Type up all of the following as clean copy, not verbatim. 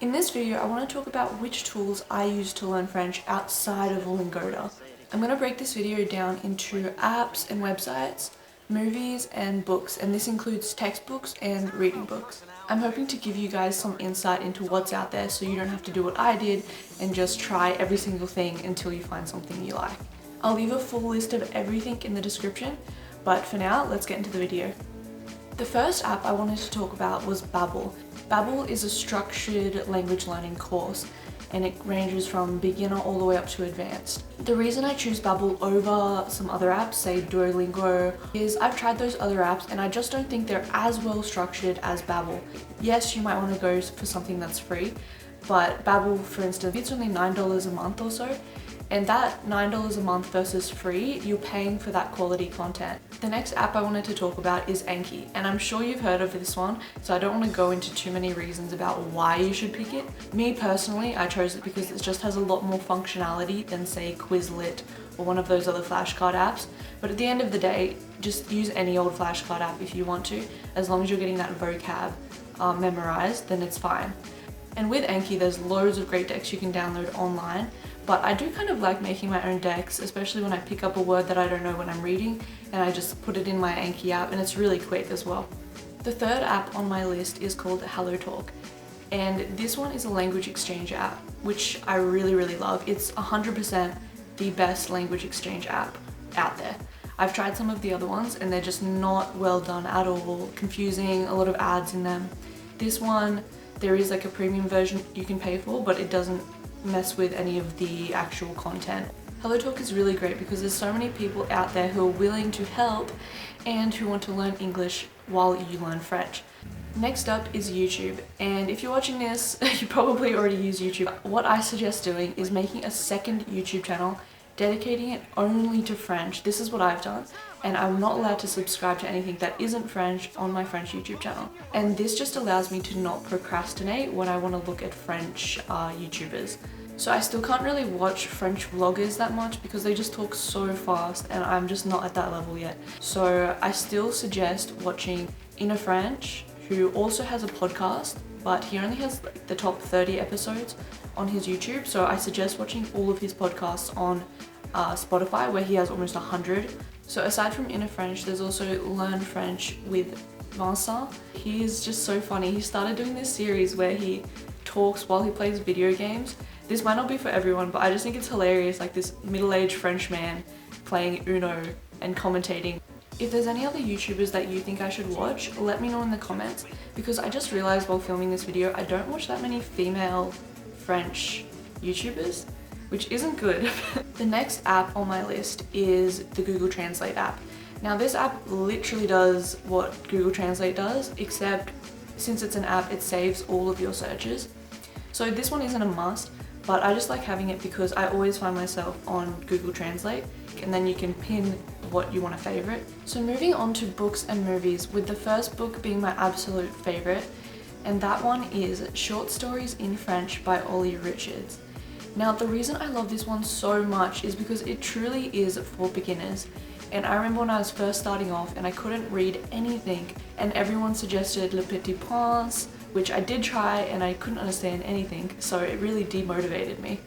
In this video, I want to talk about which tools I use to learn French outside of Lingoda. I'm going to break this video down into apps and websites, movies and books, and this includes textbooks and reading books. I'm hoping to give you guys some insight into what's out there so you don't have to do what I did and just try every single thing until you find something you like. I'll leave a full list of everything in the description, but for now, let's get into the video. The first app I wanted to talk about was Babbel. Babbel is a structured language learning course and it ranges from beginner all the way up to advanced. The reason I choose Babbel over some other apps, say Duolingo, is I've tried those other apps and I just don't think they're as well structured as Babbel. Yes, you might want to go for something that's free, but Babbel, for instance, it's only $9 a month or so, and that $9 a month versus free, you're paying for that quality content. The next app I wanted to talk about is Anki, and I'm sure you've heard of this one, so I don't want to go into too many reasons about why you should pick it. Me personally, I chose it because it just has a lot more functionality than say Quizlet or one of those other flashcard apps. But at the end of the day, just use any old flashcard app if you want to, as long as you're getting that vocab memorized, then it's fine. And with Anki, there's loads of great decks you can download online, but I do kind of like making my own decks, especially when I pick up a word that I don't know when I'm reading, and I just put it in my Anki app, and it's really quick as well. The third app on my list is called HelloTalk, and this one is a language exchange app, which I really love. It's 100% the best language exchange app out there. I've tried some of the other ones, and they're just not well done at all, confusing, a lot of ads in them. This one, there is like a premium version you can pay for, but it doesn't mess with any of the actual content. HelloTalk is really great because there's so many people out there who are willing to help and who want to learn English while you learn French. Next up is YouTube, and if you're watching this, you probably already use YouTube. What I suggest doing is making a second YouTube channel, dedicating it only to French. This is what I've done, and I'm not allowed to subscribe to anything that isn't French on my French YouTube channel. And this just allows me to not procrastinate when I want to look at French YouTubers. So I still can't really watch French vloggers that much because they just talk so fast and I'm just not at that level yet. So I still suggest watching Inner French, who also has a podcast, but he only has like the top 30 episodes on his YouTube. So I suggest watching all of his podcasts on Spotify, where he has almost 100. So aside from Inner French, there's also Learn French with Vincent. He is just so funny. He started doing this series where he talks while he plays video games. This might not be for everyone, but I just think it's hilarious, like this middle-aged French man playing Uno and commentating. If there's any other YouTubers that you think I should watch, let me know in the comments, because I just realized while filming this video, I don't watch that many female French YouTubers, which isn't good. The next app on my list is the Google Translate app. Now this app literally does what Google Translate does, except since it's an app, it saves all of your searches. So this one isn't a must, but I just like having it because I always find myself on Google Translate, and then you can pin what you want to favorite. So moving on to books and movies, with the first book being my absolute favorite, and that one is Short Stories in French by Ollie Richards. Now the reason I love this one so much is because it truly is for beginners. And I remember when I was first starting off and I couldn't read anything, and everyone suggested Le Petit Prince, which I did try and I couldn't understand anything, so it really demotivated me.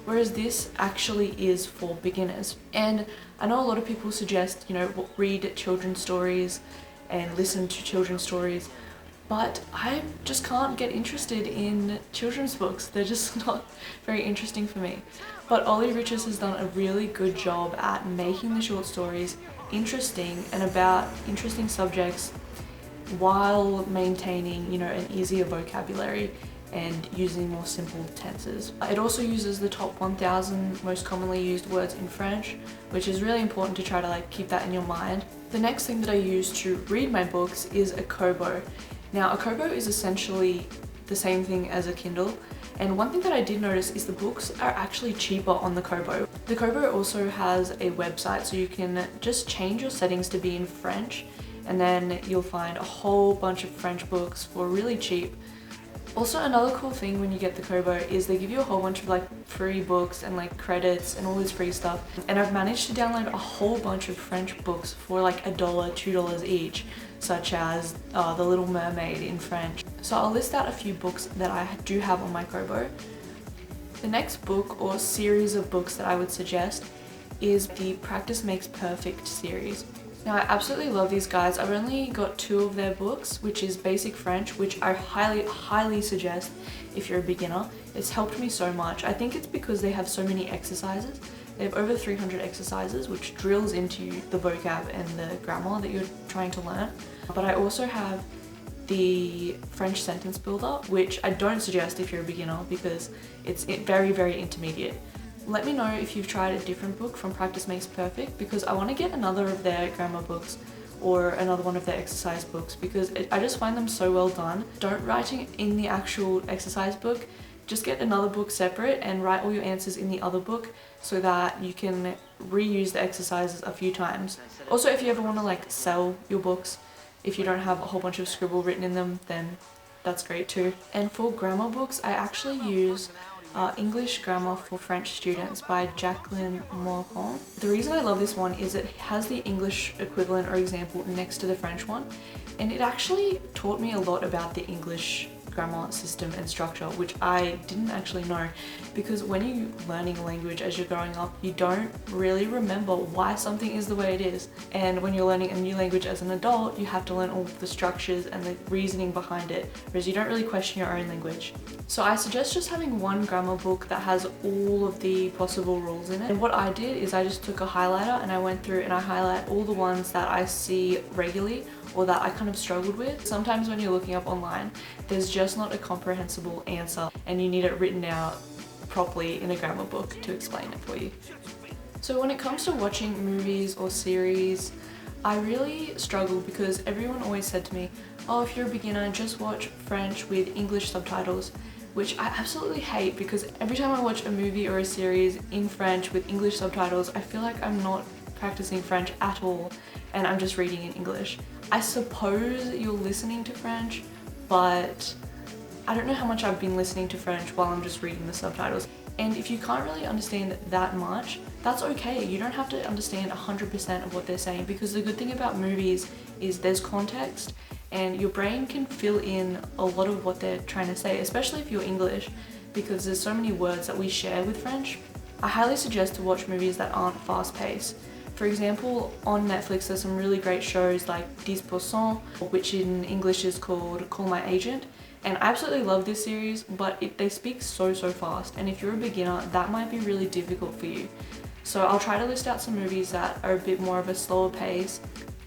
Whereas this actually is for beginners. And I know a lot of people suggest, read children's stories and listen to children's stories, but I just can't get interested in children's books. They're just not very interesting for me. But Ollie Richards has done a really good job at making the short stories interesting and about interesting subjects while maintaining, an easier vocabulary and using more simple tenses. It also uses the top 1,000 most commonly used words in French, which is really important to try to keep that in your mind. The next thing that I use to read my books is a Kobo. Now a Kobo is essentially the same thing as a Kindle, and one thing that I did notice is the books are actually cheaper on the Kobo. The Kobo also has a website, so you can just change your settings to be in French, and then you'll find a whole bunch of French books for really cheap. Also, another cool thing when you get the Kobo is they give you a whole bunch of free books and credits and all this free stuff. And I've managed to download a whole bunch of French books for $1, $2 each, such as The Little Mermaid in French, So I'll list out a few books that I do have on my Kobo. The next book or series of books that I would suggest is the Practice Makes Perfect series. Now I absolutely love these guys. I've only got 2 of their books, which is Basic French, which I highly suggest if you're a beginner. It's helped me so much. I think it's because they have so many exercises. They have over 300 exercises, which drills into the vocab and the grammar that you're trying to learn. But I also have the French sentence builder, which I don't suggest if you're a beginner because it's very intermediate. Let me know if you've tried a different book from Practice Makes Perfect, because I want to get another of their grammar books or another one of their exercise books, because I just find them so well done. Don't write it in the actual exercise book, just get another book separate and write all your answers in the other book so that you can reuse the exercises a few times. Also, if you ever want to like sell your books, if you don't have a whole bunch of scribble written in them, then that's great too. And for grammar books, I actually use English Grammar for French Students by Jacqueline Morand. The reason I love this one is it has the English equivalent or example next to the French one, and it actually taught me a lot about the English grammar system and structure, which I didn't actually know, because when you're learning a language as you're growing up, you don't really remember why something is the way it is. And when you're learning a new language as an adult, you have to learn all the structures and the reasoning behind it, whereas you don't really question your own language. So I suggest just having one grammar book that has all of the possible rules in it. And what I did is I just took a highlighter and I went through and I highlight all the ones that I see regularly or that I kind of struggled with. Sometimes when you're looking up online, there's just not a comprehensible answer and you need it written out properly in a grammar book to explain it for you. So when it comes to watching movies or series, I really struggle because everyone always said to me, oh, if you're a beginner, just watch French with English subtitles, which I absolutely hate, because every time I watch a movie or a series in French with English subtitles, I feel like I'm not practicing French at all and I'm just reading in English. I suppose you're listening to French, but I don't know how much I've been listening to French while I'm just reading the subtitles. And if you can't really understand that much, that's okay. You don't have to understand 100% of what they're saying, because the good thing about movies is there's context and your brain can fill in a lot of what they're trying to say, especially if you're English, because there's so many words that we share with French. I highly suggest to watch movies that aren't fast-paced. For example, on Netflix there's some really great shows like 10%, which in English is called Call My Agent. And I absolutely love this series, but they speak so fast, and if you're a beginner, that might be really difficult for you. So I'll try to list out some movies that are a bit more of a slower pace.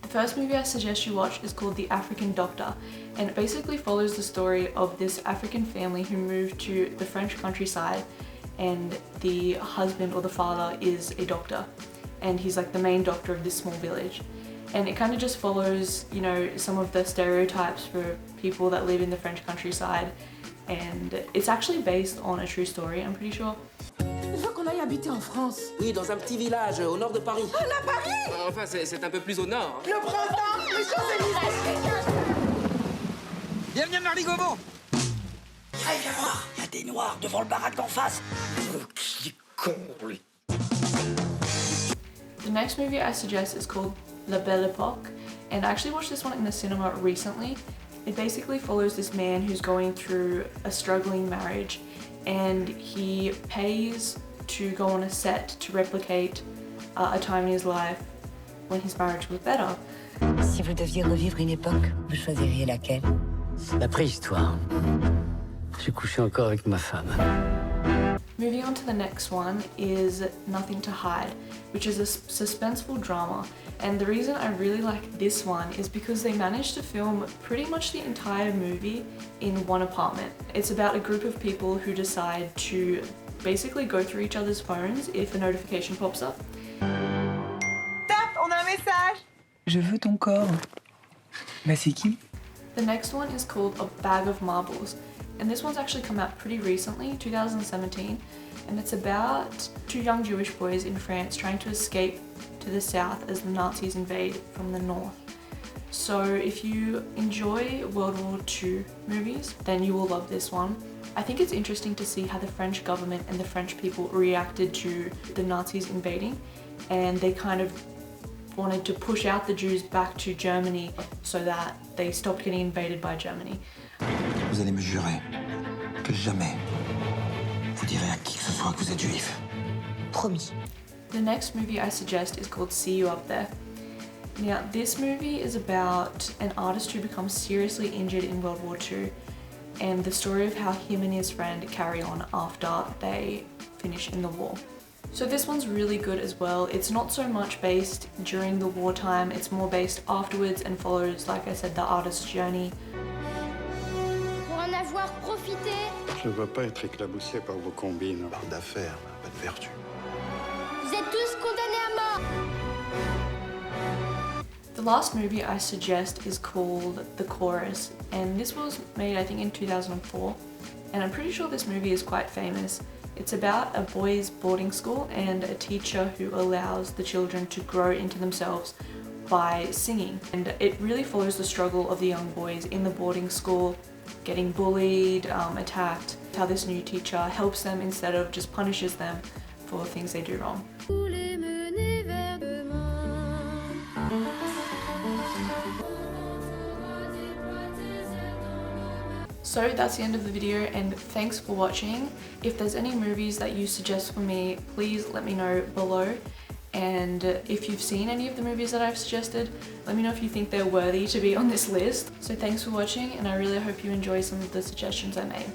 The first movie I suggest you watch is called The African Doctor, and it basically follows the story of this African family who moved to the French countryside, and the husband or the father is a doctor, and he's like the main doctor of this small village. And it kind of just follows, you know, some of the stereotypes for people that live in the French countryside, and it's actually based on a true story, I'm pretty sure. Il faut qu'on aille habiter en France. Oui, dans un petit village au nord de Paris. Ah, là, Paris! Enfin, c'est un peu plus au nord. Le printemps, les Champs-Élysées. Bienvenue à Marly-Gaumont. Allez, viens voir, il y a des noirs devant le baraque d'en face. Qui est con, lui. The next movie I suggest is called La Belle Époque, and I actually watched this one in the cinema recently. It basically follows this man who's going through a struggling marriage, and he pays to go on a set to replicate a time in his life when his marriage was better. Si vous deviez revivre une époque, vous choisiriez laquelle? La préhistoire. J'ai couché encore avec ma femme. Moving on to the next one is Nothing to Hide, which is a suspenseful drama. And the reason I really like this one is because they managed to film pretty much the entire movie in one apartment. It's about a group of people who decide to basically go through each other's phones if a notification pops up. Top, on a un message. Je veux ton corps. Bah, c'est qui? The next one is called A Bag of Marbles, and this one's actually come out pretty recently, 2017, and it's about 2 young Jewish boys in France trying to escape to the south as the Nazis invade from the north. So if you enjoy World War II movies, then you will love this one. I think it's interesting to see how the French government and the French people reacted to the Nazis invading, and they kind of wanted to push out the Jews back to Germany so that they stopped getting invaded by Germany. Vous allez me jurer que jamais vous direz à qui que ce soit que vous êtes juif. Promis. The next movie I suggest is called See You Up There. Now, this movie is about an artist who becomes seriously injured in World War II and the story of how him and his friend carry on after they finish in the war. So this one's really good as well. It's not so much based during the wartime, it's more based afterwards and follows, like I said, the artist's journey. Pour en avoir profité. Je ne veux pas être éclaboussé par vos combines. Parle d'affaires, pas de vertu. Vous êtes tous condamnés à mort. The last movie I suggest is called The Chorus, and this was made I think in 2004, and I'm pretty sure this movie is quite famous. It's about a boys' boarding school and a teacher who allows the children to grow into themselves by singing, and it really follows the struggle of the young boys in the boarding school, getting bullied, attacked, how this new teacher helps them instead of just punishes them for things they do wrong. So that's the end of the video, and thanks for watching. If there's any movies that you suggest for me, please let me know below. And if you've seen any of the movies that I've suggested, let me know if you think they're worthy to be on this list. So thanks for watching, and I really hope you enjoy some of the suggestions I made.